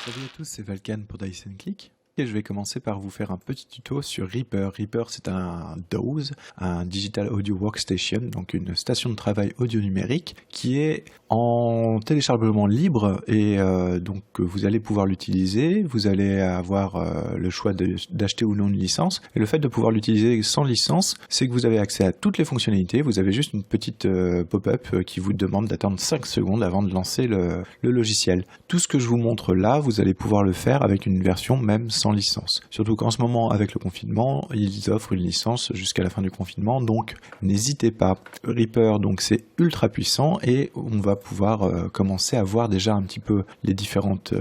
Salut à tous, c'est Valkan pour Dice & Click. Et je vais commencer par vous faire un petit tuto sur Reaper. Reaper, c'est un DAW, un Digital Audio Workstation, donc une station de travail audio numérique qui est en téléchargement libre et donc vous allez pouvoir l'utiliser. Vous allez avoir le choix d'acheter ou non une licence. Et le fait de pouvoir l'utiliser sans licence, c'est que vous avez accès à toutes les fonctionnalités. Vous avez juste une petite pop-up qui vous demande d'attendre 5 secondes avant de lancer le logiciel. Tout ce que je vous montre là, vous allez pouvoir le faire avec une version même sans licence. Surtout qu'en ce moment, avec le confinement, ils offrent une licence jusqu'à la fin du confinement, donc n'hésitez pas. Reaper, donc c'est ultra puissant et on va pouvoir commencer à voir déjà un petit peu les différentes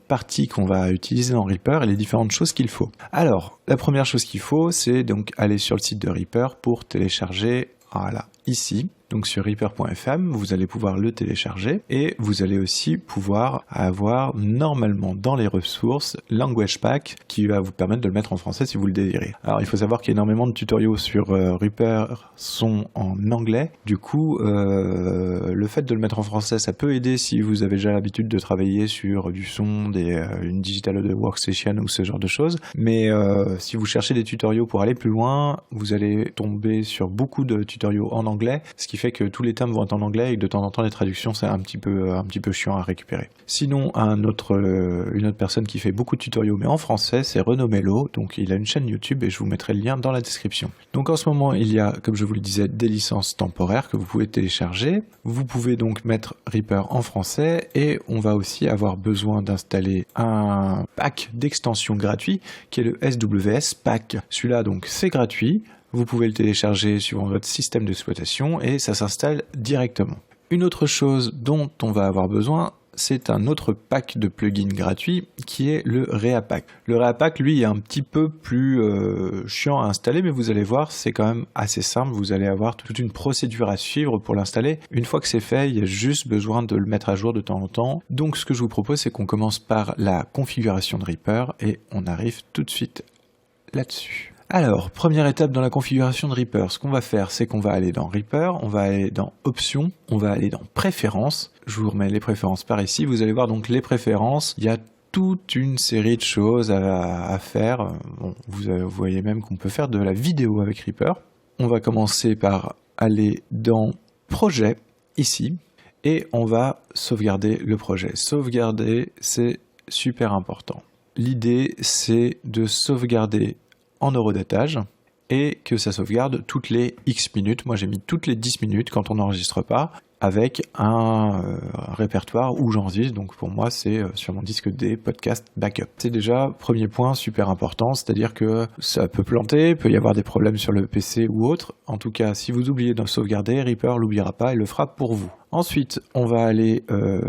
parties qu'on va utiliser dans Reaper et les différentes choses qu'il faut. Alors, la première chose qu'il faut, c'est donc aller sur le site de Reaper pour télécharger, voilà, ici. Donc sur reaper.fm, vous allez pouvoir le télécharger et vous allez aussi pouvoir avoir normalement dans les ressources Language Pack qui va vous permettre de le mettre en français si vous le désirez. Alors il faut savoir qu'il y a énormément de tutoriaux sur Reaper sont en anglais. Du coup, le fait de le mettre en français, ça peut aider si vous avez déjà l'habitude de travailler sur du son, une Digital Audio Workstation ou ce genre de choses. Mais si vous cherchez des tutoriaux pour aller plus loin, vous allez tomber sur beaucoup de tutoriaux en anglais, ce qui fait que tous les termes vont être en anglais et que de temps en temps les traductions c'est un petit peu chiant à récupérer. Sinon, une autre personne qui fait beaucoup de tutoriaux mais en français, c'est Renaud Mello, donc il a une chaîne YouTube et je vous mettrai le lien dans la description. Donc en ce moment il y a, comme je vous le disais, des licences temporaires que vous pouvez télécharger. Vous pouvez donc mettre Reaper en français et on va aussi avoir besoin d'installer un pack d'extensions gratuit qui est le SWS Pack. Celui-là donc c'est gratuit. Vous pouvez le télécharger suivant votre système d'exploitation et ça s'installe directement. Une autre chose dont on va avoir besoin, c'est un autre pack de plugins gratuits qui est le Reapack. Le Reapack, lui, est un petit peu plus chiant à installer, mais vous allez voir, c'est quand même assez simple. Vous allez avoir toute une procédure à suivre pour l'installer. Une fois que c'est fait, il y a juste besoin de le mettre à jour de temps en temps. Donc ce que je vous propose, c'est qu'on commence par la configuration de Reaper et on arrive tout de suite là-dessus. Alors, première étape dans la configuration de Reaper, ce qu'on va faire, c'est qu'on va aller dans Reaper, on va aller dans Options, on va aller dans Préférences. Je vous remets les préférences par ici. Vous allez voir donc les préférences, il y a toute une série de choses à faire. Bon, vous voyez même qu'on peut faire de la vidéo avec Reaper. On va commencer par aller dans Projet, ici, et on va sauvegarder le projet. Sauvegarder, c'est super important. L'idée, c'est de sauvegarder en horodatage et que ça sauvegarde toutes les X minutes. Moi j'ai mis toutes les 10 minutes quand on n'enregistre pas avec un répertoire où j'enregistre. Donc pour moi c'est sur mon disque des podcasts backup. C'est déjà premier point super important, c'est-à-dire que ça peut planter, peut y avoir des problèmes sur le PC ou autre. En tout cas si vous oubliez de sauvegarder, Reaper l'oubliera pas et le fera pour vous. Ensuite on va aller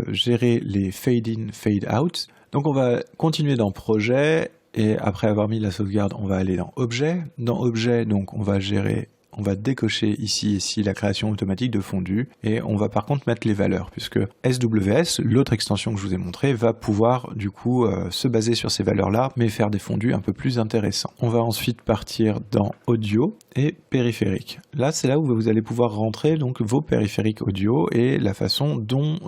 gérer les fade in, fade out. Donc on va continuer dans projet. Et après avoir mis la sauvegarde, on va aller dans Objet. Dans Objet, donc on va décocher ici la création automatique de fondu et on va par contre mettre les valeurs puisque SWS, l'autre extension que je vous ai montré, va pouvoir du coup se baser sur ces valeurs-là mais faire des fondus un peu plus intéressants. On va ensuite partir dans Audio et Périphérique. Là, c'est là où vous allez pouvoir rentrer donc vos périphériques audio et la façon dont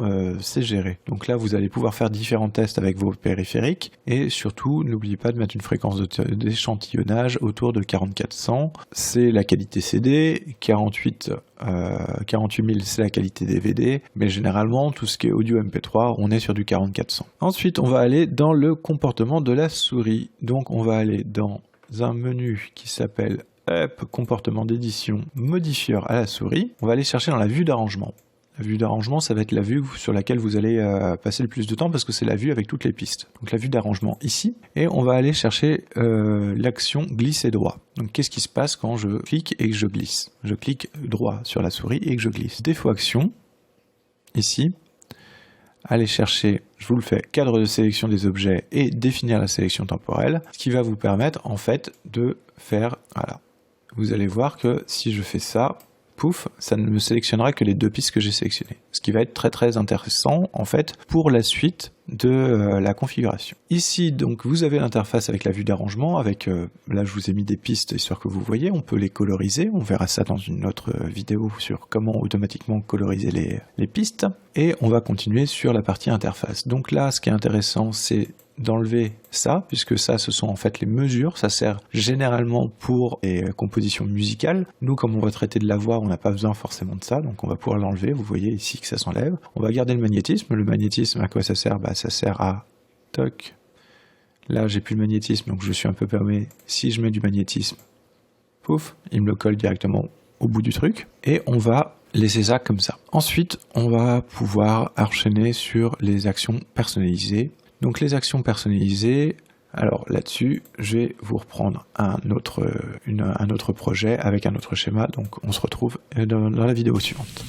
c'est géré. Donc là, vous allez pouvoir faire différents tests avec vos périphériques et surtout, n'oubliez pas de mettre une fréquence d'échantillonnage autour de 4400. C'est la qualité CD, 48 000 c'est la qualité DVD, mais généralement tout ce qui est audio MP3 on est sur du 4400. Ensuite on va aller dans le comportement de la souris, donc on va aller dans un menu qui s'appelle comportement d'édition, modifieur à la souris, on va aller chercher dans la vue d'arrangement. La vue d'arrangement, ça va être la vue sur laquelle vous allez passer le plus de temps parce que c'est la vue avec toutes les pistes. Donc la vue d'arrangement ici, et on va aller chercher l'action glisser droit. Donc qu'est-ce qui se passe quand je clique et que je glisse? Je clique droit sur la souris et que je glisse. Défaut action, ici, aller chercher, je vous le fais, cadre de sélection des objets et définir la sélection temporelle, ce qui va vous permettre en fait de faire, voilà. Vous allez voir que si je fais ça, pouf, ça ne me sélectionnera que les deux pistes que j'ai sélectionnées. Ce qui va être très très intéressant en fait pour la suite de la configuration. Ici donc vous avez l'interface avec la vue d'arrangement, avec là je vous ai mis des pistes histoire que vous voyez, on peut les coloriser, on verra ça dans une autre vidéo sur comment automatiquement coloriser les pistes, et on va continuer sur la partie interface. Donc là ce qui est intéressant c'est d'enlever ça, puisque ça ce sont en fait les mesures, ça sert généralement pour les compositions musicales. Nous comme on va traiter de la voix, on n'a pas besoin forcément de ça, donc on va pouvoir l'enlever, vous voyez ici que ça s'enlève. On va garder le magnétisme à quoi ça sert? Ça sert à toc, là j'ai plus le magnétisme donc je suis un peu permis, si je mets du magnétisme, pouf, il me le colle directement au bout du truc, et on va laisser ça comme ça. Ensuite on va pouvoir enchaîner sur les actions personnalisées. Donc les actions personnalisées, alors là-dessus, je vais vous reprendre un autre projet avec un autre schéma, donc on se retrouve dans la vidéo suivante.